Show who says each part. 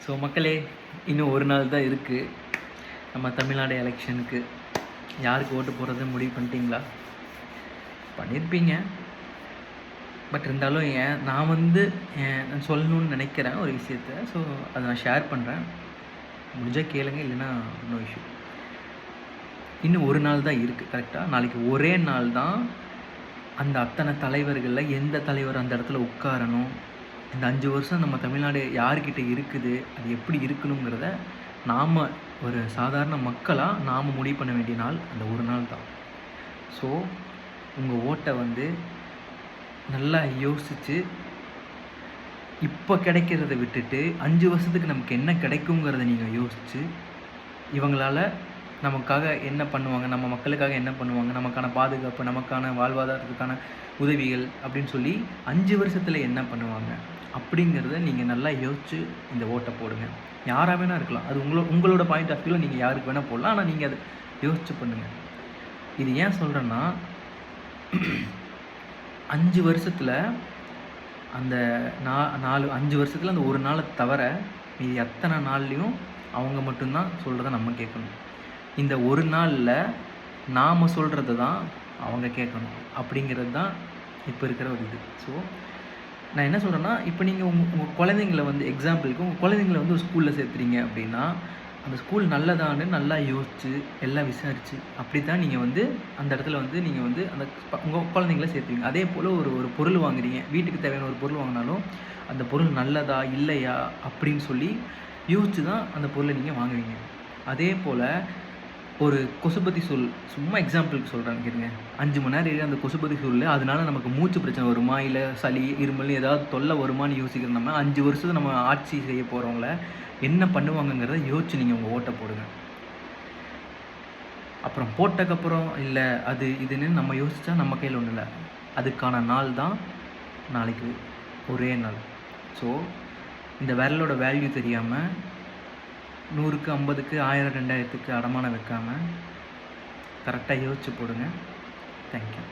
Speaker 1: So மக்களே, இன்னும் ஒரு நாள் தான் இருக்குது நம்ம தமிழ்நாடு எலெக்ஷனுக்கு. யாருக்கு ஓட்டு போடுறது முடிவு பண்ணிட்டீங்களா? பண்ணியிருப்பீங்க. பட் இருந்தாலும் நான் சொல்லணும்னு நினைக்கிறேன் ஒரு விஷயத்த. ஸோ அதை நான் ஷேர் பண்ணுறேன். முடிஞ்சால் கேளுங்க, இல்லைன்னா இன்னும் இஷ்யூ. இன்னும் ஒரு நாள் தான் இருக்குது கரெக்டாக. நாளைக்கு ஒரே நாள் தான் அந்த அத்தனை தலைவர்களில் எந்த தலைவர் அந்த இடத்துல உட்காரணும், இந்த 5 வருஷம் நம்ம தமிழ்நாடு யார்கிட்ட இருக்குது, அது எப்படி இருக்கணுங்கிறத நாம் ஒரு சாதாரண மக்களாக நாம் முடிவு பண்ண வேண்டிய நாள் அந்த ஒரு நாள் தான். ஸோ உங்கள் ஓட்டை நல்லா யோசித்து இப்போ கிடைக்கிறத விட்டுட்டு 5 வருஷத்துக்கு நமக்கு என்ன கிடைக்குங்கிறத நீங்கள் யோசித்து, இவங்களால் நமக்காக என்ன பண்ணுவாங்க, நம்ம மக்களுக்காக என்ன பண்ணுவாங்க, நமக்கான பாதுகாப்பு, நமக்கான வாழ்வாதாரத்துக்கான உதவிகள் அப்படின்னு சொல்லி 5 வருஷத்தில் என்ன பண்ணுவாங்க அப்படிங்கிறத நீங்கள் நல்லா யோசித்து இந்த ஓட்டை போடுங்க. யாராக வேணால் இருக்கலாம். அது உங்களோட பாயிண்ட் ஆஃப் வியூவில் நீங்கள் யாருக்கு வேணால் போடலாம். ஆனால் நீங்கள் அதை யோசித்து பண்ணுங்கள். இது ஏன் சொல்கிறேன்னா, 5 வருஷத்தில் அந்த 5 வருஷத்தில் அந்த ஒரு நாளை தவிர மீதி அத்தனை நாள்லேயும் அவங்க மட்டும்தான் சொல்கிறத நம்ம கேட்கணும். இந்த ஒரு நாளில் நாம் சொல்கிறது தான் அவங்க கேட்கணும் அப்படிங்கிறது தான் இப்போ இருக்கிற ஒரு இது. ஸோ நான் என்ன சொல்கிறேன்னா, இப்போ நீங்கள் உங்கள் குழந்தைங்கள எக்ஸாம்பிளுக்கு உங்கள் குழந்தைங்கள ஒரு ஸ்கூலில் சேர்த்துறீங்க அப்படின்னா, அந்த ஸ்கூல் நல்லதான்னு நல்லா யோசித்து எல்லாம் விசாரித்து அப்படி தான் நீங்கள் அந்த இடத்துல நீங்கள் அந்த உங்கள் குழந்தைங்கள சேர்த்துவீங்க. அதே போல் ஒரு பொருள் வாங்குறீங்க, வீட்டுக்கு தேவையான ஒரு பொருள் வாங்கினாலும் அந்த பொருள் நல்லதா இல்லையா அப்படின்னு சொல்லி யோசித்து தான் அந்த பொருளை நீங்கள் வாங்குவீங்க. அதே போல் ஒரு கொசுபதி சூல், சும்மா எக்ஸாம்பிளுக்கு சொல்கிறேன் கேளுங்க. 5 மணி நேரம் அந்த கொசுபதி சூழல், அதனால நமக்கு மூச்சு பிரச்சனை வருமா, இல்லை சளி இருமல் ஏதாவது தொல்லை வருமானு யோசிக்கிற நம்ம 5 வருஷத்தை நம்ம ஆட்சி செய்ய போகிறவங்கள என்ன பண்ணுவாங்கங்கிறத யோசிச்சு நீங்கள் உங்கள் ஓட்டை போடுங்க. அப்புறம் போட்டக்கப்புறம் இல்லை அது இதுன்னு நம்ம யோசித்தா நம்ம கையில் ஒன்றும் இல்லை. அதுக்கான நாள் தான் நாளைக்கு ஒரே நாள். ஸோ இந்த விரலோட வேல்யூ தெரியாமல் 100க்கு 50க்கு 1000 2000க்கு அடமானம் வைக்காமல் கரெக்டாக யோசிச்சு போடுங்க. தேங்க்யூ.